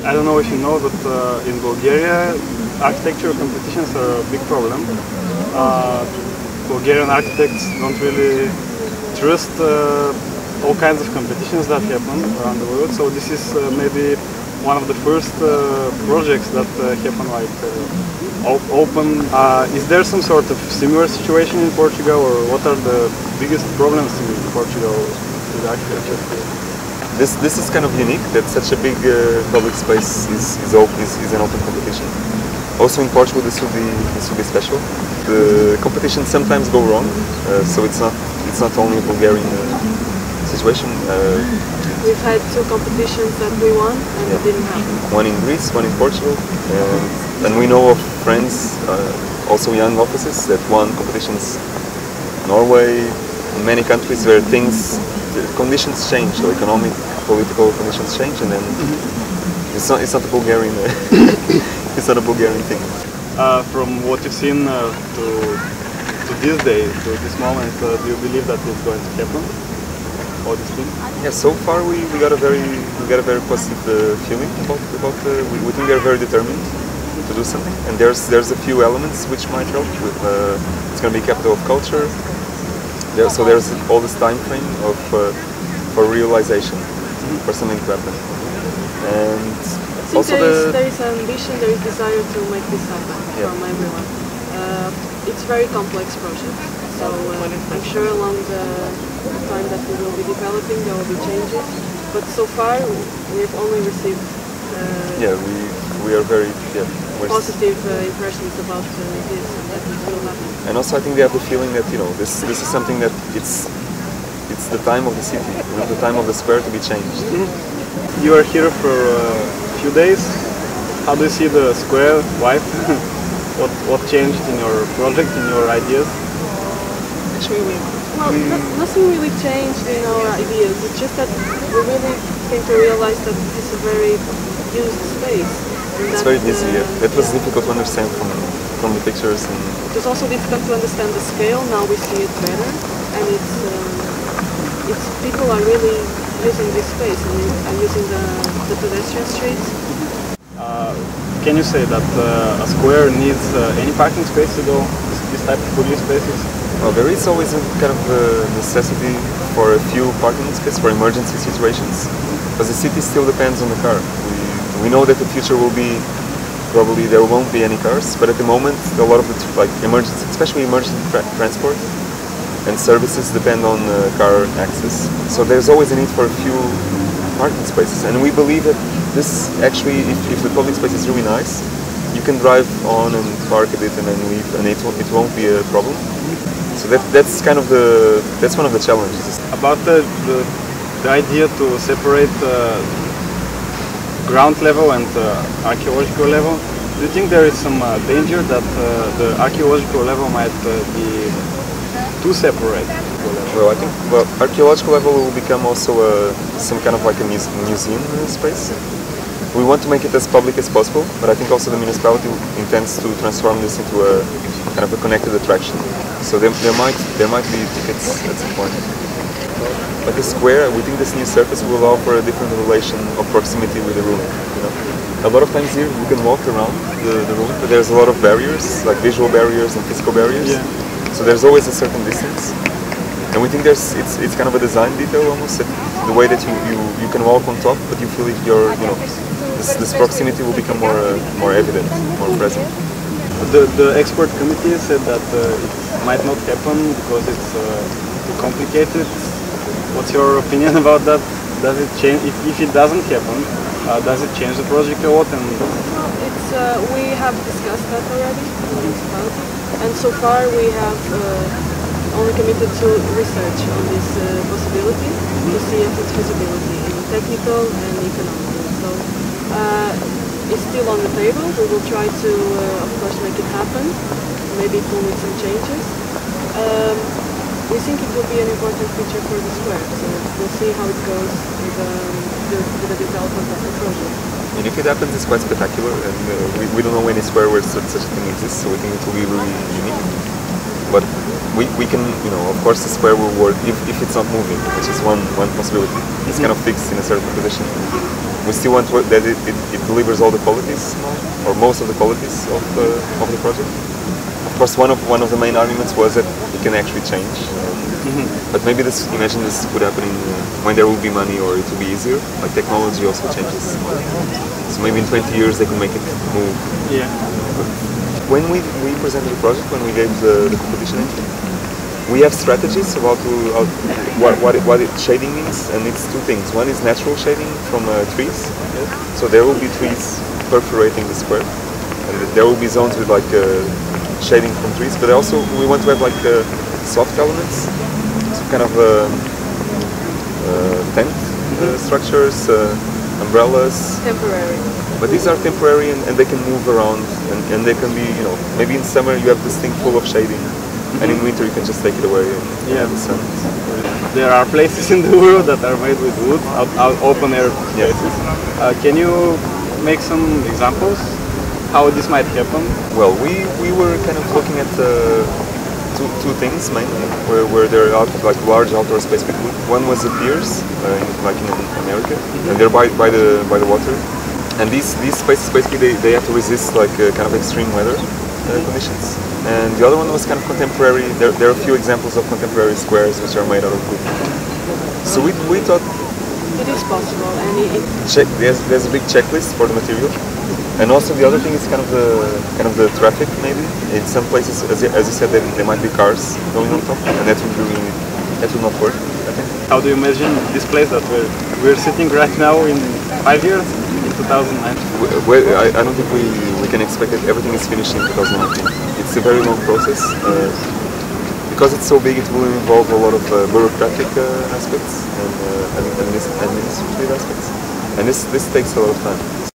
I don't know if you know, but in Bulgaria, architecture competitions are a big problem. Bulgarian architects don't really trust all kinds of competitions that happen around the world. So this is maybe one of the first projects that happen like open. Is there some sort of similar situation in Portugal, or what are the biggest problems in Portugal with architecture? This is kind of unique that such a big public space is an open competition. Also in Portugal, this will be special. The competitions sometimes go wrong, so it's not only a Bulgarian situation. We've had 2 competitions that we won and it didn't happen. One in Greece, one in Portugal, and we know of friends, also young officers, that won competitions in Norway, in many countries where conditions change, so economic, political conditions change, and then it's not a Bulgarian it's not a Bulgarian thing. From what you've seen to this day, to this moment, do you believe that it's going to happen? All these things? Yeah, so far we got a very positive feeling about we think they're very determined to do something, and there's a few elements which might help. It's going to be capital of culture. So there's all this time frame for realization, for something to happen. And also there is ambition, there is desire to make this happen from everyone. It's very complex project, so I'm sure along the time that we will be developing there will be changes. But so far we've only received we are very positive impressions about this and that it will happen. And also I think they have the feeling that this is something that it's the time of the city, the time of the square to be changed. You are here for a few days. How do you see the square life? What changed in your project, in your ideas? Well, nothing really changed in our ideas. It's just that we really came to realize that this is a very used space. It's very busy. It was difficult to understand from the pictures. And it was also difficult to understand the scale. Now we see it better, and it's people are really using this space and are using the pedestrian streets. Can you say that a square needs any parking space to go this type of public spaces? Well, there is always a kind of necessity for a few parking spaces for emergency situations, because the city still depends on the car. We know that the future will be probably there won't be any cars, but at the moment a lot of the emergency, especially emergency transport and services depend on car access. So there's always a need for a few parking spaces, and we believe that this actually, if the public space is really nice, you can drive on and park a bit and then leave, and it won't be a problem. So that's kind of that's one of the challenges. About the idea to separate ground level and archaeological level, do you think there is some danger that the archaeological level might be too separate? Well, I think archaeological level will become also some kind of like a museum space. We want to make it as public as possible, but I think also the municipality intends to transform this into a kind of a connected attraction. So there might be tickets at some point. Like a square, we think this new surface will allow for a different relation of proximity with the room. A lot of times here you can walk around the room, but there's a lot of barriers, like visual barriers and physical barriers. Yeah. So there's always a certain distance, and we think it's kind of a design detail almost, the way that you can walk on top, but you feel this proximity will become more evident, more present. The expert committee said that it might not happen because it's too complicated. What's your opinion about that? Does it change if it doesn't happen? Does it change the project a lot? And we have discussed that already in the municipality, and so far we have only committed to research on this possibility to see if its feasibility in technical and economical. So it's still on the table. We will try to, of course, make it happen. Maybe it will need some changes. We think it will be an important feature for the square, so we'll see how it goes with the development of the project. And if it happens, it's quite spectacular, and we don't know any square where such a thing exists, so we think it will be really unique. But we can, of course the square will work if it's not moving, which is one possibility. It's kind of fixed in a certain position. we still want that it delivers all the qualities, or most of the qualities of the project. Of course, one of the main arguments was that it can actually change. But maybe imagine this could happen when there will be money, or it will be easier. Like technology also changes. So maybe in 20 years they can make it move. Yeah. When we presented the project, when we gave the competition entry, we have strategies about what shading means, and it's two things. One is natural shading from trees. So there will be trees perforating the square, and there will be zones with like shading from trees. But also we want to have like soft elements, some kind of tent structures, umbrellas. Temporary. But these are temporary, and they can move around, and they can be, maybe in summer you have this thing full of shading, and in winter you can just take it away and have the sun. There are places in the world that are made with wood, open air places. Can you make some examples how this might happen? Well, we were kind of looking at two things mainly, where there are like large outdoor space with wood. One was the piers, like in America, and they're by the water. And these spaces basically they have to resist like kind of extreme weather conditions. And the other one was kind of contemporary. There are a few examples of contemporary squares which are made out of wood. So we thought it is possible, and there's a big checklist for the material. And also the other thing is kind of the traffic maybe. In some places, as you said, there might be cars going on top, and that will not work, I think. How do you imagine this place that we're sitting right now in 5 years? 2019. I don't think we can expect that everything is finished in 2019. It's a very long process. Because it's so big, it will involve a lot of bureaucratic aspects and administrative aspects. And this takes a lot of time.